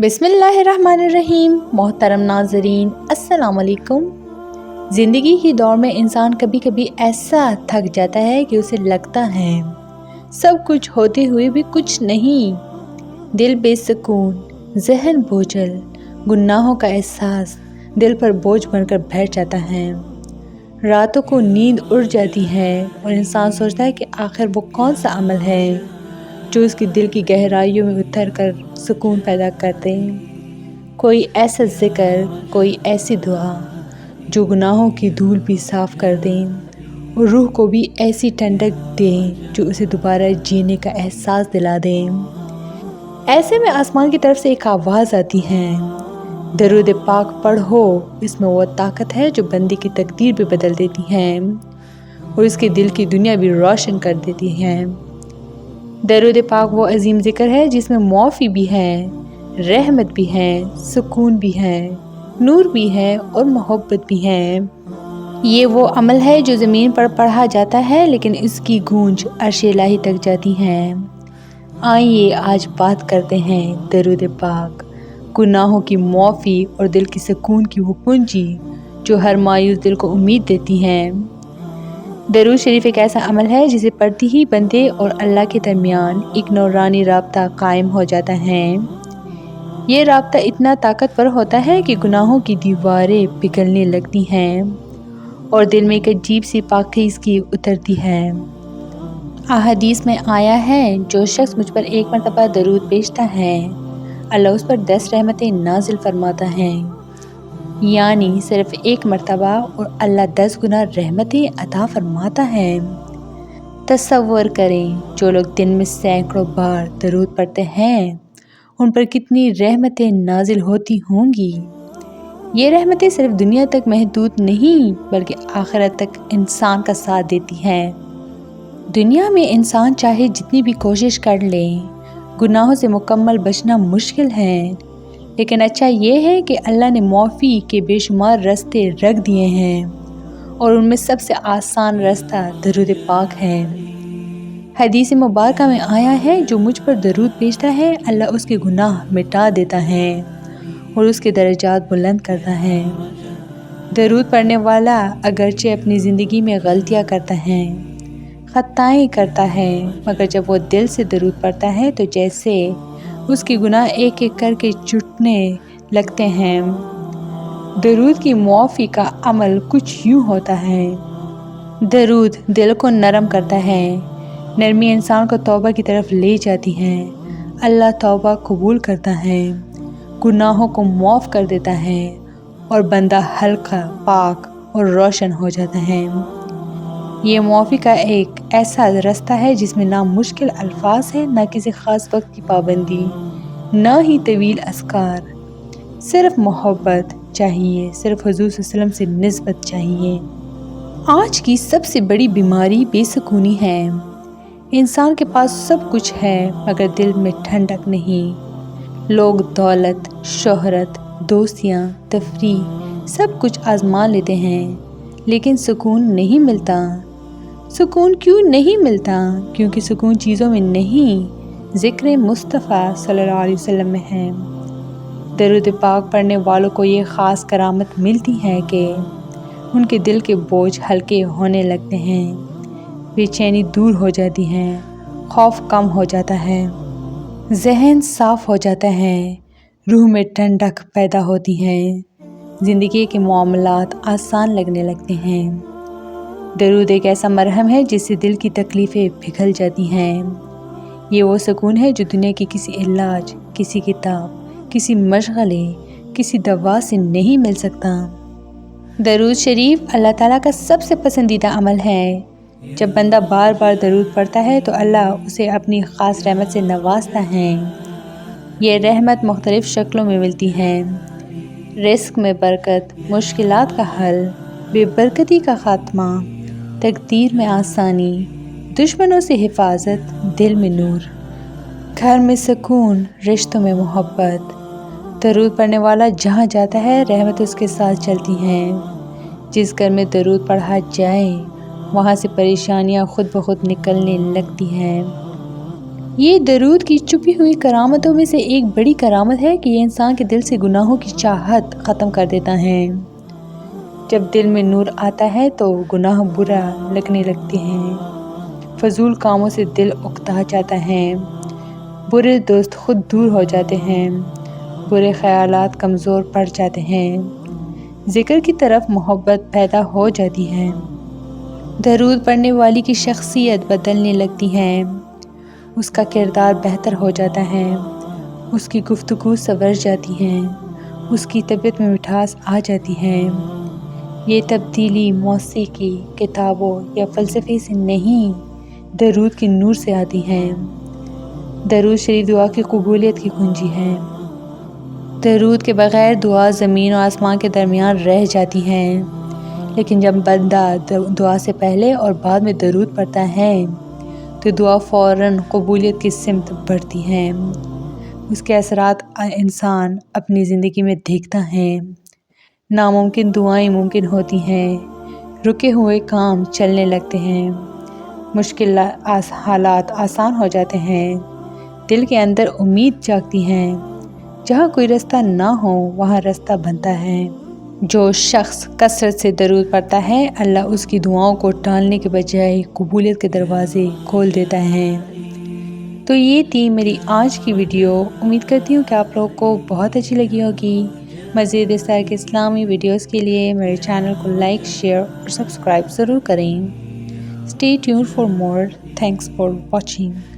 बिस्मिल्लाहिर्रहमानिर्रहीम। मोहतरम नाज़रीन, अस्सलाम वालेकुम। ज़िंदगी की दौड़ में इंसान कभी कभी ऐसा थक जाता है कि उसे लगता है सब कुछ होते हुए भी कुछ नहीं। दिल बेसुकून, ज़हन बोझल, गुनाहों का एहसास दिल पर बोझ बनकर बैठ जाता है। रातों को नींद उड़ जाती है और इंसान सोचता है कि आखिर वो कौन सा अमल है जो उसकी दिल की गहराइयों में उतर कर सुकून पैदा करते हैं। कोई ऐसा ज़िक्र, कोई ऐसी दुआ जो गुनाहों की धूल भी साफ़ कर दें और रूह को भी ऐसी ठंडक दें जो उसे दोबारा जीने का एहसास दिला दें। ऐसे में आसमान की तरफ से एक आवाज़ आती है, दरूद पाक पढ़ो, इसमें वो ताकत है जो बंदे की तकदीर भी बदल देती है और उसके दिल की दुनिया भी रोशन कर देती है। दरूद पाक वो अजीम ज़िक्र है जिसमें मुआफ़ी भी है, रहमत भी है, सुकून भी है, नूर भी है और मोहब्बत भी है। ये वो अमल है जो ज़मीन पर पढ़ा जाता है लेकिन इसकी गूंज अर्श इलाही तक जाती है। आइए आज बात करते हैं दरूद पाक, गुनाहों की मुआफ़ी और दिल की सुकून की वो पूंजी जो हर मायूस दिल को उम्मीद देती है। दरूद शरीफ एक ऐसा अमल है जिसे पढ़ती ही बंदे और अल्लाह के दरमियान एक नूरानी राब्ता कायम हो जाता है। ये राब्ता इतना ताकतवर होता है कि गुनाहों की दीवारें पिघलने लगती हैं और दिल में एक अजीब सी पाकीज़गी उतरती है। अहादीस में आया है, जो शख्स मुझ पर एक मरतबा दरूद भेजता है अल्लाह उस पर 10 रहमतें नाजिल फरमाता है। यानी सिर्फ एक मरतबा और अल्लाह 10 गुना रहमतें अता फरमाता है। तसव्वुर करें, जो लोग दिन में सैकड़ों बार दरूद पढ़ते हैं उन पर कितनी रहमतें नाजिल होती होंगी। ये रहमतें सिर्फ दुनिया तक महदूद नहीं बल्कि आखिरत तक इंसान का साथ देती हैं। दुनिया में इंसान चाहे जितनी भी कोशिश कर ले, गुनाहों से मुकम्मल बचना मुश्किल है, लेकिन अच्छा ये है कि अल्लाह ने मुआफ़ी के बेशुमार रास्ते रख दिए हैं और उनमें सबसे आसान रास्ता दरूद पाक है। हदीस मुबारका में आया है, जो मुझ पर दरूद भेजता है अल्लाह उसके गुनाह मिटा देता है और उसके दर्जात बुलंद करता है। दरूद पढ़ने वाला अगरचे अपनी ज़िंदगी में गलतियाँ करता है, ख़ताएँ करता है, मगर जब वो दिल से दरूद पढ़ता है तो जैसे उसके गुनाह एक एक करके छूटने लगते हैं। दरूद की मुआफ़ी का अमल कुछ यूँ होता है। दरूद दिल को नरम करता है, नरमी इंसान को तौबा की तरफ ले जाती है। अल्लाह तौबा कबूल करता है, गुनाहों को माफ़ कर देता है और बंदा हल्का, पाक और रोशन हो जाता है। ये मुआफ़ी का एक ऐसा रास्ता है जिसमें ना मुश्किल अल्फाज है, ना किसी ख़ास वक्त की पाबंदी, ना ही तवील अस्कार। सिर्फ मोहब्बत चाहिए, सिर्फ हुज़ूर सल्लल्लाहु अलैहि वसल्लम से निस्बत चाहिए। आज की सबसे बड़ी बीमारी बेसुकूनी है। इंसान के पास सब कुछ है मगर दिल में ठंडक नहीं। लोग दौलत, शोहरत, दोस्तियाँ, तफरीह सब कुछ आजमा लेते हैं लेकिन सुकून नहीं मिलता। सुकून क्यों नहीं मिलता? क्योंकि सुकून चीज़ों में नहीं, ज़िक्र मुस्तफ़ा सल्लल्लाहु अलैहि वसल्लम में है। दरूद पाक पढ़ने वालों को ये ख़ास करामत मिलती है कि उनके दिल के बोझ हल्के होने लगते हैं, बेचैनी दूर हो जाती है, खौफ कम हो जाता है, ज़हन साफ़ हो जाता है, रूह में ठंडक पैदा होती है, ज़िंदगी के मामलात आसान लगने लगते हैं। दरूद एक ऐसा मरहम है जिससे दिल की तकलीफ़ें पिघल जाती हैं। ये वो सुकून है जो दुनिया की किसी इलाज, किसी किताब, किसी मशगले, किसी दवा से नहीं मिल सकता। दरूद शरीफ अल्लाह ताला का सबसे पसंदीदा अमल है। जब बंदा बार बार दरूद पढ़ता है तो अल्लाह उसे अपनी ख़ास रहमत से नवाजता है। ये रहमत मुख्तलिफ़ शक्लों में मिलती है। रिस्क में बरकत, मुश्किलात का हल, बेबरकती का ख़ात्मा, तकदीर में आसानी, दुश्मनों से हिफाजत, दिल में नूर, घर में सुकून, रिश्तों में मोहब्बत। दरूद पढ़ने वाला जहाँ जाता है रहमत उसके साथ चलती हैं। जिस घर में दरूद पढ़ा जाए वहाँ से परेशानियाँ खुद ब खुद निकलने लगती हैं। یہ درود کی چھپی ہوئی کرامتوں میں سے ایک بڑی کرامت ہے کہ یہ انسان کے دل سے گناہوں کی چاہت ختم کر دیتا ہے۔ جب دل میں نور آتا ہے تو گناہ برا لگنے لگتے ہیں، فضول کاموں سے دل اکتا جاتا ہے، برے دوست خود دور ہو جاتے ہیں، برے خیالات کمزور پڑ جاتے ہیں، ذکر کی طرف محبت پیدا ہو جاتی ہے، درود پڑھنے والی کی شخصیت بدلنے لگتی ہے، اس کا کردار بہتر ہو جاتا ہے، اس کی گفتگو سنور جاتی ہے، اس کی طبیعت میں مٹھاس آ جاتی ہے۔ یہ تبدیلی موسیقی، کتابوں یا فلسفے سے نہیں، درود کے نور سے آتی ہے۔ درود شریف دعا کی قبولیت کی کنجی ہے۔ درود کے بغیر دعا زمین و آسمان کے درمیان رہ جاتی ہے، لیکن جب بندہ دعا سے پہلے اور بعد میں درود پڑھتا ہے تو دعا فوراً قبولیت کی سمت بڑھتی ہے۔ اس کے اثرات انسان اپنی زندگی میں دیکھتا ہے۔ ناممکن دعائیں ممکن ہوتی ہیں، رکے ہوئے کام چلنے لگتے ہیں، مشکل حالات آسان ہو جاتے ہیں، دل کے اندر امید جاگتی ہے، جہاں کوئی رستہ نہ ہو وہاں رستہ بنتا ہے۔ جو شخص کثرت سے درود پڑھتا ہے، اللہ اس کی دعاؤں کو ٹالنے کے بجائے قبولیت کے دروازے کھول دیتا ہے۔ تو یہ تھی میری آج کی ویڈیو۔ امید کرتی ہوں کہ آپ لوگوں کو بہت اچھی لگی ہوگی۔ مزید اس طرح کے اسلامی ویڈیوز کے لیے میرے چینل کو لائک، شیئر اور سبسکرائب ضرور کریں۔ Stay tuned for more. Thanks for watching.